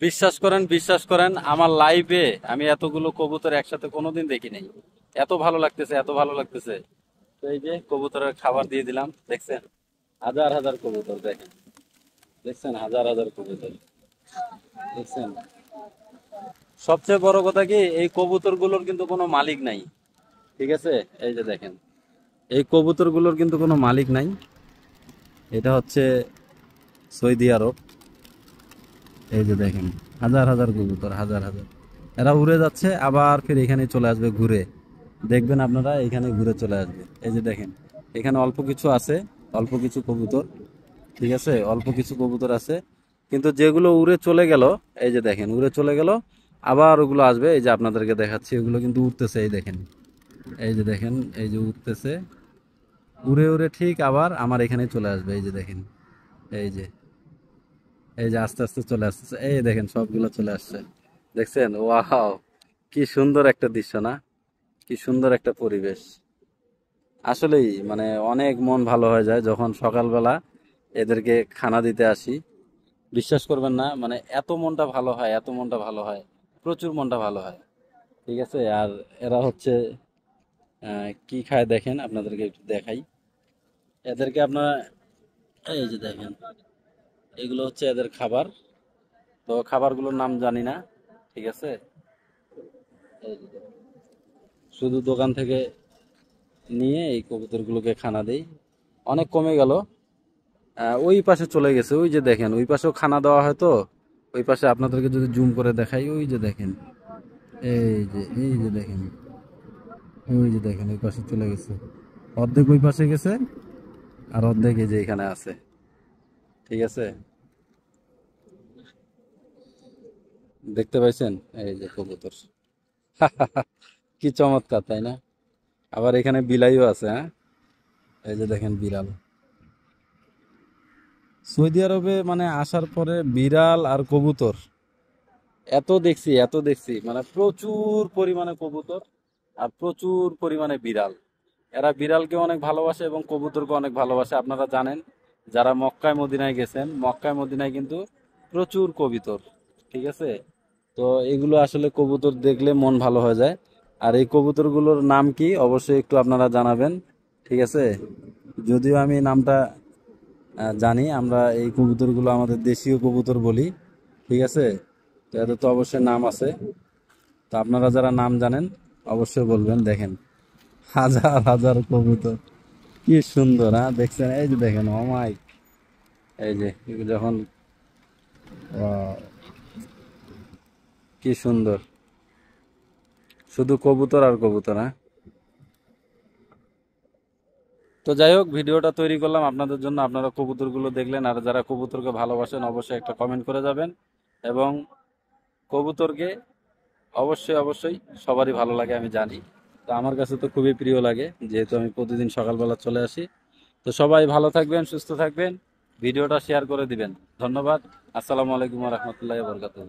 বিশ্বাস করেন আমার লাইফে আমি এতগুলো কবুতর একসাথে কোনোদিন দেখি নাই। এত ভালো লাগতেছে, এত ভালো লাগতেছে। তো এই যে কবুতরের খাবার দিয়ে দিলাম, দেখছেন? হাজার হাজার কবুতর দেখেন, দেখছেন? হাজার হাজার কবুতর, দেখছেন? সবচেয়ে বড় কথা কি, এই কবুতরগুলোর কিন্তু কোনো মালিক নাই। ঠিক আছে, এই যে দেখেন, এই কবুতরগুলোর কিন্তু কোনো মালিক নাই। এটা হচ্ছে সৌদি আরব। এই যে দেখেন, হাজার হাজার কবুতর, হাজার হাজার। এরা উড়ে যাচ্ছে, আবার ফির এখানে চলে আসবে ঘুরে। দেখবেন আপনারা, এখানে ঘুরে চলে আসবে। এই যে দেখেন, এখানে অল্প কিছু আছে, অল্প কিছু কবুতর। ঠিক আছে, অল্প কিছু কবুতর আছে, কিন্তু যেগুলো উড়ে চলে গেল, এই যে দেখেন উড়ে চলে গেল, আবার ওগুলো আসবে। এই যে আপনাদেরকে দেখাচ্ছি, ওগুলো কিন্তু উঠতেছে, এই দেখেন। এই যে দেখেন, এই যে উঠতেছে, উড়ে উড়ে ঠিক আবার আমার এখানে চলে আসবে। এই যে দেখেন, এই যে, এই যে আস্তে আস্তে চলে আসছে, এই দেখেন সবগুলো চলে আসছে। দেখছেন? ওয়াও, কি সুন্দর একটা দৃশ্য না? কি সুন্দর একটা পরিবেশ। আসলেই মানে অনেক মন ভালো হয়ে যায় যখন সকালবেলা এদেরকে খানা দিতে আসি। বিশ্বাস করবেন না, মানে এত মনটা ভালো হয়, এত মনটা ভালো হয়, প্রচুর মনটা ভালো হয়। ঠিক আছে, আর এরা হচ্ছে কি খায় দেখেন, আপনাদেরকে একটু দেখাই। এদেরকে আপনারা, এই যে দেখেন, এগুলো হচ্ছে এদের খাবার। তো খাবারগুলোর নাম জানি না। ঠিক আছে, এই যে দেখেন, শুধু দোকান থেকে নিয়ে এই কবুতরগুলোকে খানা দেই। অনেক কমে গেল, ওই পাশে চলে গেছে। ওই যে দেখেন, ওই পাশেও খানা দেওয়া হয় তো। ওই পাশে আপনাদেরকে যদি জুম করে দেখাই, ওই যে দেখেন, এই যে দেখেন, ওই যে দেখেন, ওই পাশে চলে গেছে। অর্ধেক ওই পাশে গেছে, আর অর্ধেক এই যে এখানে আছে। ঠিক আছে, দেখতে পাইছেন? এই যে কবুতর। কি চমৎকার, তাই না? আবার এখানে বিলাইও আছে, হ্যাঁ। এই যে দেখেন বিড়াল। সৌদি আরবে মানে আসার পরে বিড়াল আর কবুতর এত দেখছি, এত দেখছি, মানে প্রচুর পরিমাণে কবুতর আর প্রচুর পরিমাণে বিড়াল। এরা বিড়ালকে অনেক ভালোবাসে এবং কবুতরকে অনেক ভালোবাসে। আপনারা জানেন, যারা মক্কায় মদিনায় গেছেন, মক্কায় মদিনায় কিন্তু প্রচুর কবুতর। ঠিক আছে, তো এগুলো আসলে কবুতর দেখলে মন ভালো হয়ে যায়। আর এই কবুতরগুলোর নাম কি অবশ্যই একটু আপনারা জানাবেন। ঠিক আছে, যদিও আমি নামটা জানি, আমরা এই কবুতরগুলো আমাদের দেশীয় কবুতর বলি। ঠিক আছে, তো এদের তো অবশ্যই নাম আছে। তো আপনারা যারা নাম জানেন অবশ্যই বলবেন। দেখেন, হাজার হাজার কবুতর, কি সুন্দর, হ্যাঁ দেখছেন? এই যে দেখেন, অমাইক, এই যে যখন, আহ, কি সুন্দর, শুধু কবুতর আর কবুতর, হ্যাঁ। তো যাই হোক, ভিডিওটা তৈরি করলাম আপনাদের জন্য। আপনারা কবুতরগুলো দেখলেন, আর যারা কবুতরকে ভালোবাসেন অবশ্যই একটা কমেন্ট করে যাবেন। এবং কবুতরকে অবশ্যই অবশ্যই সবারই ভালো লাগে আমি জানি। তো আমার কাছে তো খুবই প্রিয় লাগে, যেহেতু আমি প্রতিদিন সকালবেলা চলে আসি। তো সবাই ভালো থাকবেন, সুস্থ থাকবেন, ভিডিওটা শেয়ার করে দিবেন। ধন্যবাদ। আসসালামু আলাইকুম ওয়া রাহমাতুল্লাহি ওয়া বারাকাতুহু।